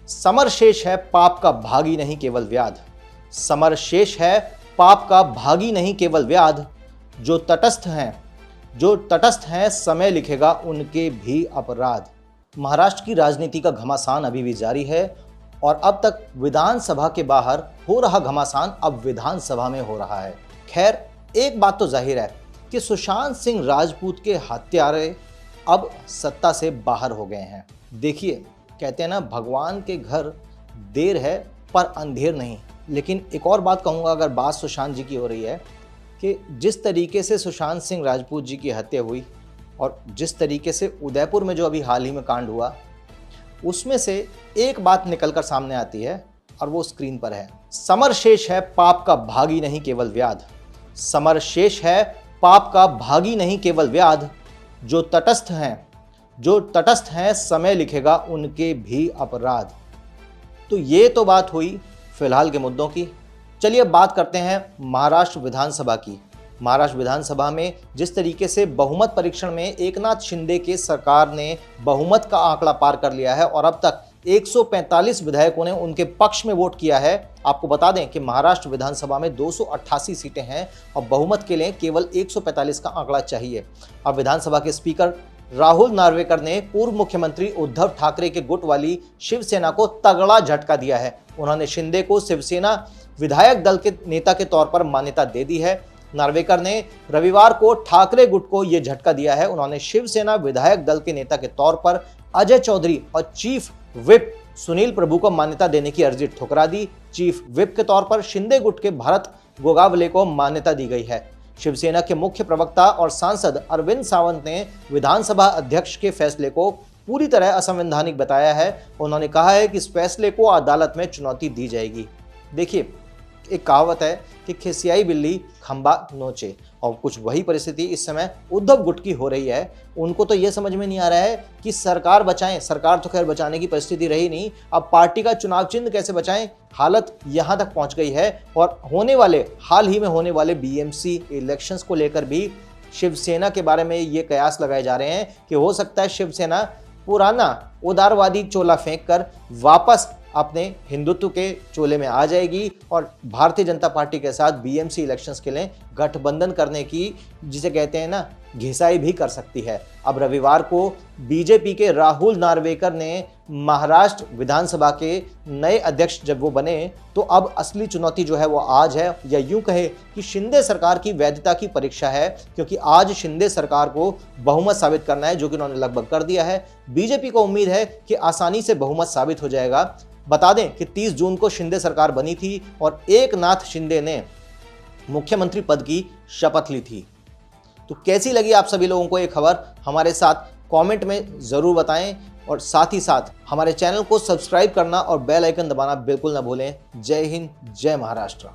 Summer शेष है पाप का भागी नहीं केवल व्याध। समर शेष है पाप का भागी नहीं केवल व्याध। जो तटस्थ हैं समय लिखेगा उनके भी अपराध। महाराष्ट्र की राजनीति का घमासान अभी भी जारी है और अब तक विधानसभा के बाहर हो रहा घमासान अब विधानसभा में हो रहा है। खैर, एक बात तो जाहिर है कि सुशांत सिंह राजपूत के हत्यारे अब सत्ता से बाहर हो गए हैं। देखिए, कहते हैं ना, भगवान के घर देर है पर अंधेर नहीं। लेकिन एक और बात कहूँगा, अगर बात सुशांत जी की हो रही है कि जिस तरीके से सुशांत सिंह राजपूत जी की हत्या हुई और जिस तरीके से उदयपुर में जो अभी हाल ही में कांड हुआ, उसमें से एक बात निकल कर सामने आती है और वो स्क्रीन पर है। समर शेष है पाप का भागी नहीं केवल व्याध। समर शेष है पाप का भागी नहीं केवल व्याध। जो तटस्थ हैं समय लिखेगा उनके भी अपराध। तो ये तो बात हुई फिलहाल के मुद्दों की। चलिए अब बात करते हैं महाराष्ट्र विधानसभा की। महाराष्ट्र विधानसभा में जिस तरीके से बहुमत परीक्षण में एकनाथ शिंदे के सरकार ने बहुमत का आंकड़ा पार कर लिया है और अब तक 145 विधायकों ने उनके पक्ष में वोट किया है। आपको बता दें कि महाराष्ट्र विधानसभा में 288 सीटें हैं और बहुमत के लिए केवल 145 का आंकड़ा चाहिए। अब विधानसभा के स्पीकर राहुल नार्वेकर ने पूर्व मुख्यमंत्री उद्धव ठाकरे के गुट वाली शिवसेना को तगड़ा झटका दिया है। उन्होंने शिंदे को शिवसेना विधायक दल के नेता के तौर पर मान्यता दे दी है। नार्वेकर ने रविवार को ठाकरे गुट को यह झटका दिया है। उन्होंने शिवसेना विधायक दल के नेता के तौर पर अजय चौधरी और चीफ व्हिप सुनील प्रभु को मान्यता देने की अर्जी ठुकरा दी। चीफ व्हिप के तौर पर शिंदे गुट के भरत गोगावले को मान्यता दी गई है। शिवसेना के मुख्य प्रवक्ता और सांसद अरविंद सावंत ने विधानसभा अध्यक्ष के फैसले को पूरी तरह असंवैधानिक बताया है। उन्होंने कहा है कि इस फैसले को अदालत में चुनौती दी जाएगी। देखिए, एक कहावत है कि खिसियाई बिल्ली खंबा नोचे, और कुछ वही परिस्थिति इस समय उद्धव गुट की हो रही है। उनको तो यह समझ में नहीं आ रहा है कि सरकार बचाएं। सरकार तो खैर बचाने की परिस्थिति रही नहीं, अब पार्टी का चुनाव चिन्ह कैसे बचाएं, हालत यहां तक पहुंच गई है। और हाल ही में होने वाले बीएमसी इलेक्शंस को लेकर भी शिवसेना के बारे में ये कयास लगाए जा रहे हैं कि हो सकता है शिवसेना पुराना उदारवादी चोला फेंक कर वापस अपने हिंदुत्व के चोले में आ जाएगी और भारतीय जनता पार्टी के साथ बीएमसी इलेक्शंस के लिए गठबंधन करने की, जिसे कहते हैं ना, घिसाई भी कर सकती है। अब रविवार को बीजेपी के राहुल नार्वेकर ने महाराष्ट्र विधानसभा के नए अध्यक्ष जब वो बने, तो अब असली चुनौती जो है वो आज है, या यूं कहे कि शिंदे सरकार की वैधता की परीक्षा है, क्योंकि आज शिंदे सरकार को बहुमत साबित करना है, जो कि उन्होंने लगभग कर दिया है। बीजेपी को उम्मीद है कि आसानी से बहुमत साबित हो जाएगा। बता दें कि 30 जून को शिंदे सरकार बनी थी और एकनाथ शिंदे ने मुख्यमंत्री पद की शपथ ली थी। तो कैसी लगी आप सभी लोगों को ये खबर, हमारे साथ कमेंट में ज़रूर बताएं और साथ ही साथ हमारे चैनल को सब्सक्राइब करना और बेल आइकन दबाना बिल्कुल ना भूलें। जय हिंद, जय महाराष्ट्र।